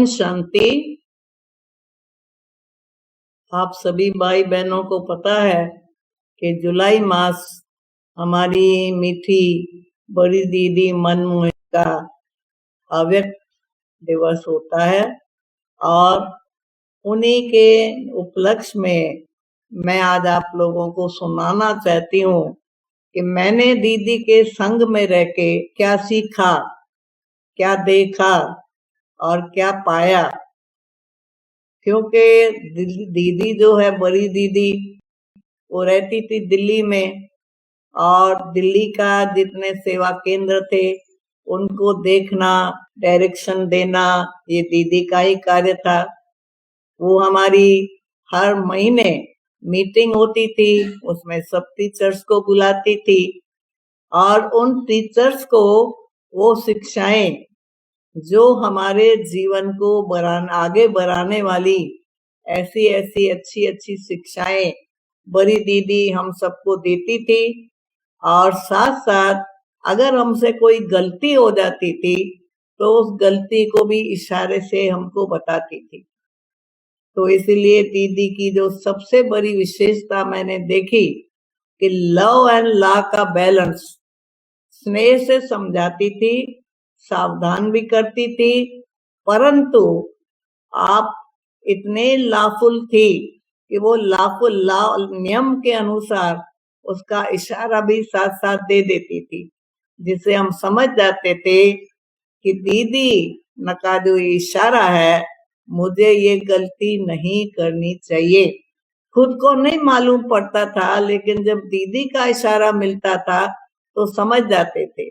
ओम शांति। आप सभी भाई बहनों को पता है कि जुलाई मास हमारी मीठी बड़ी दीदी मनमोहन का अव्यक्त दिवस होता है और उन्हीं के उपलक्ष्य में मैं आज आप लोगों को सुनाना चाहती हूँ कि मैंने दीदी के संग में रह के क्या सीखा, क्या देखा और क्या पाया। क्योंकि दीदी जो है बड़ी दीदी, वो रहती थी दिल्ली में और दिल्ली का जितने सेवा केंद्र थे उनको देखना, डायरेक्शन देना, ये दीदी का ही कार्य था। वो हमारी हर महीने मीटिंग होती थी, उसमें सब टीचर्स को बुलाती थी और उन टीचर्स को वो शिक्षाएं जो हमारे जीवन को आगे बढ़ाने वाली ऐसी ऐसी अच्छी अच्छी शिक्षाएं बड़ी दीदी हम सबको देती थी। और साथ साथ अगर हमसे कोई गलती हो जाती थी तो उस गलती को भी इशारे से हमको बताती थी। तो इसीलिए दीदी की जो सबसे बड़ी विशेषता मैंने देखी कि लव एंड लॉ का बैलेंस, स्नेह से समझाती थी, सावधान भी करती थी, परंतु आप इतने लाफुल थी कि वो लाफुल नियम के अनुसार उसका इशारा भी साथ साथ दे देती थी, जिससे हम समझ जाते थे कि दीदी का जो इशारा है मुझे ये गलती नहीं करनी चाहिए। खुद को नहीं मालूम पड़ता था, लेकिन जब दीदी का इशारा मिलता था तो समझ जाते थे।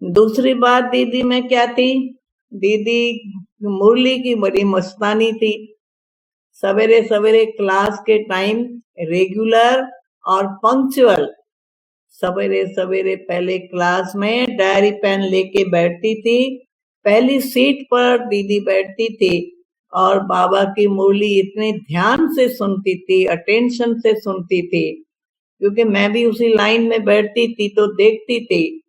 दूसरी बात दीदी में क्या थी, दीदी मुरली की बड़ी मस्तानी थी। सवेरे सवेरे क्लास के टाइम रेगुलर और पंक्चुअल, सवेरे सवेरे पहले क्लास में डायरी पेन लेके बैठती थी, पहली सीट पर दीदी बैठती थी और बाबा की मुरली इतने ध्यान से सुनती थी, अटेंशन से सुनती थी, क्योंकि मैं भी उसी लाइन में बैठती थी तो देखती थी।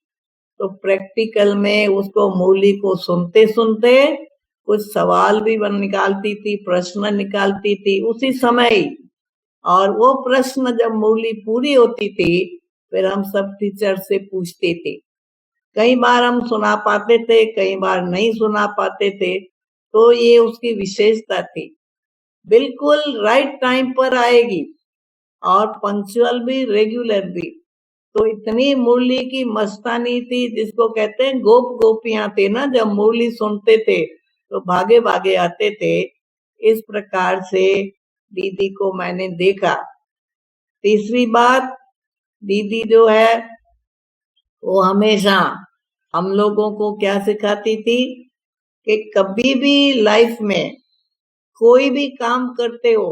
तो प्रैक्टिकल में उसको मुरली को सुनते सुनते कुछ सवाल भी निकालती थी, प्रश्न निकालती थी उसी समय ही। और वो प्रश्न जब मुरली पूरी होती थी फिर हम सब टीचर से पूछते थे। कई बार हम सुना पाते थे, कई बार नहीं सुना पाते थे। तो ये उसकी विशेषता थी, बिल्कुल राइट टाइम पर आएगी और पंक्चुअल भी, रेगुलर भी। तो इतनी मुरली की मस्तानी थी, जिसको कहते हैं गोप गोपियां थे ना, जब मुरली सुनते थे तो भागे भागे आते थे। इस प्रकार से दीदी को मैंने देखा। तीसरी बात, दीदी जो है वो हमेशा हम लोगों को क्या सिखाती थी कि कभी भी लाइफ में कोई भी काम करते हो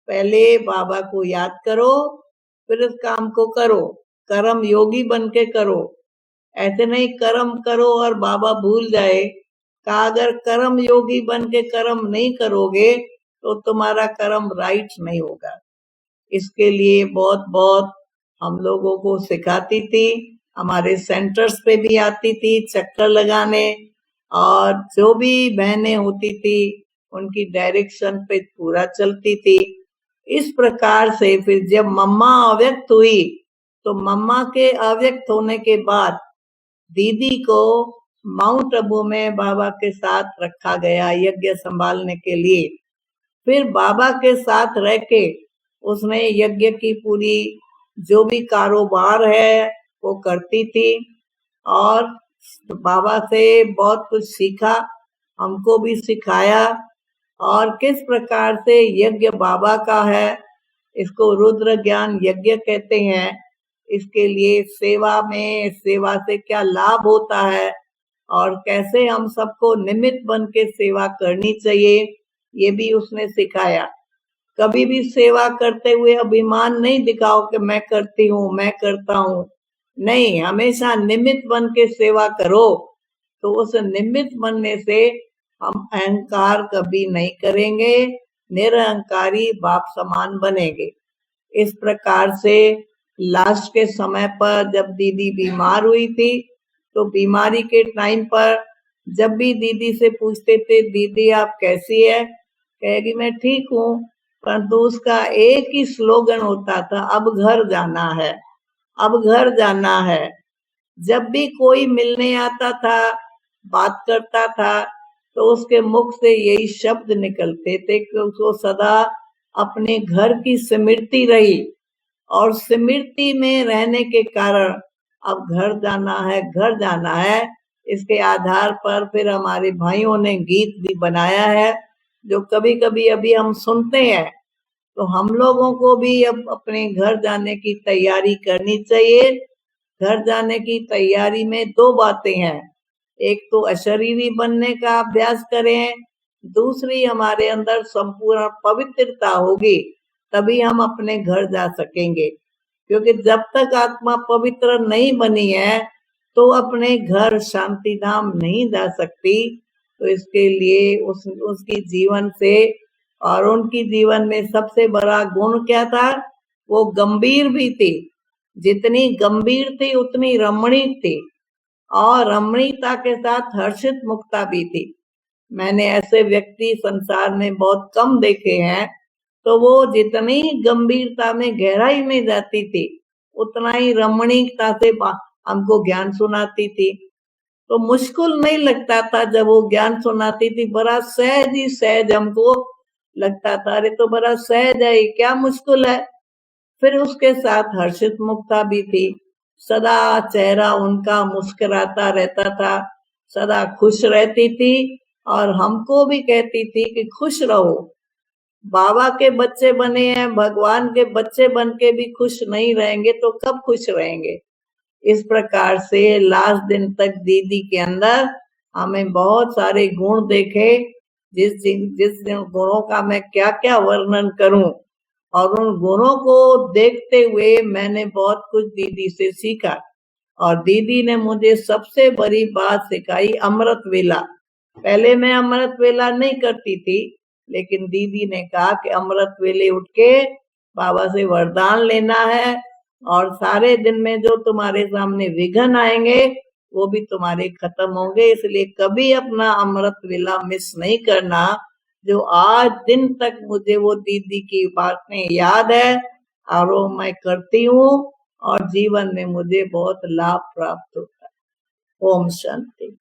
पहले बाबा को याद करो, फिर उस काम को करो, कर्म योगी बन के करो। ऐसे नहीं कर्म करो और बाबा भूल जाए। का अगर कर्म योगी बन के कर्म नहीं करोगे तो तुम्हारा कर्म राइट नहीं होगा। इसके लिए बहुत बहुत हम लोगों को सिखाती थी, हमारे सेंटर्स पे भी आती थी चक्कर लगाने, और जो भी बहनें होती थी उनकी डायरेक्शन पे पूरा चलती थी। इस प्रकार से फिर जब मम्मा अव्यक्त हुई तो मम्मा के अव्यक्त होने के बाद दीदी को माउंट आबू में बाबा के साथ रखा गया यज्ञ संभालने के लिए। फिर बाबा के साथ रह के उसने यज्ञ की पूरी जो भी कारोबार है वो करती थी और बाबा से बहुत कुछ सीखा, हमको भी सिखाया। और किस प्रकार से यज्ञ बाबा का है, इसको रुद्र ज्ञान यज्ञ कहते हैं। इसके लिए सेवा में, सेवा से क्या लाभ होता है और कैसे हम सबको निमित्त बन के सेवा करनी चाहिए, ये भी उसने सिखाया। कभी भी सेवा करते हुए अभिमान नहीं दिखाओ कि मैं करती हूँ, मैं करता हूँ। नहीं, हमेशा निमित्त बन के सेवा करो। तो उस निमित्त बनने से हम अहंकार कभी नहीं करेंगे, निरअहंकारी बाप समान बनेंगे। इस प्रकार से लास्ट के समय पर जब दीदी बीमार हुई थी तो बीमारी के टाइम पर जब भी दीदी से पूछते थे, दीदी आप कैसी है, कहेगी मैं ठीक हूँ, परंतु उसका एक ही स्लोगन होता था, अब घर जाना है, अब घर जाना है। जब भी कोई मिलने आता था, बात करता था, तो उसके मुख से यही शब्द निकलते थे कि उसको सदा अपने घर की स्मृति रही, और स्मृति में रहने के कारण अब घर जाना है, घर जाना है। इसके आधार पर फिर हमारे भाइयों ने गीत भी बनाया है, जो कभी कभी अभी हम सुनते हैं। तो हम लोगों को भी अब अपने घर जाने की तैयारी करनी चाहिए। घर जाने की तैयारी में दो बातें हैं, एक तो अशरीरी बनने का अभ्यास करें, दूसरी हमारे अंदर संपूर्ण पवित्रता होगी, तभी हम अपने घर जा सकेंगे। क्योंकि जब तक आत्मा पवित्र नहीं बनी है, तो अपने घर शांति धाम नहीं जा सकती। तो इसके लिए उसकी जीवन से, और उनकी जीवन में सबसे बड़ा गुण क्या था, वो गंभीर भी थी। जितनी गंभीर थी उतनी रमणीक थी, और रमणीकता के साथ हर्षित मुक्ता भी थी। मैंने ऐसे व्यक्ति संसार में बहुत कम देखे हैं। तो वो जितनी गंभीरता में, गहराई में जाती थी, उतना ही रमणीकता से हमको ज्ञान सुनाती थी। तो मुश्किल नहीं लगता था जब वो ज्ञान सुनाती थी, बड़ा सहज ही सहज हमको लगता था, अरे तो बड़ा सहज है, क्या मुश्किल है। फिर उसके साथ हर्षित मुक्ता भी थी, सदा चेहरा उनका मुस्कुराता रहता था, सदा खुश रहती थी, और हमको भी कहती थी कि खुश रहो। बाबा के बच्चे बने हैं, भगवान के बच्चे बन के भी खुश नहीं रहेंगे तो कब खुश रहेंगे। इस प्रकार से लास्ट दिन तक दीदी के अंदर हमें बहुत सारे गुण देखे, जिस गुणों का मैं क्या क्या वर्णन करूं। और उन गुणों को देखते हुए मैंने बहुत कुछ दीदी से सीखा, और दीदी ने मुझे सबसे बड़ी बात सिखाई, अमृत वेला। पहले मैं अमृत वेला नहीं करती थी, लेकिन दीदी ने कहा कि अमृत वेले उठ के बाबा से वरदान लेना है, और सारे दिन में जो तुम्हारे सामने विघ्न आएंगे वो भी तुम्हारे खत्म होंगे, इसलिए कभी अपना अमृत वेला मिस नहीं करना। जो आज दिन तक मुझे वो दीदी की बातें याद है, और वो मैं करती हूँ, और जीवन में मुझे बहुत लाभ प्राप्त होता है। ओम शांति।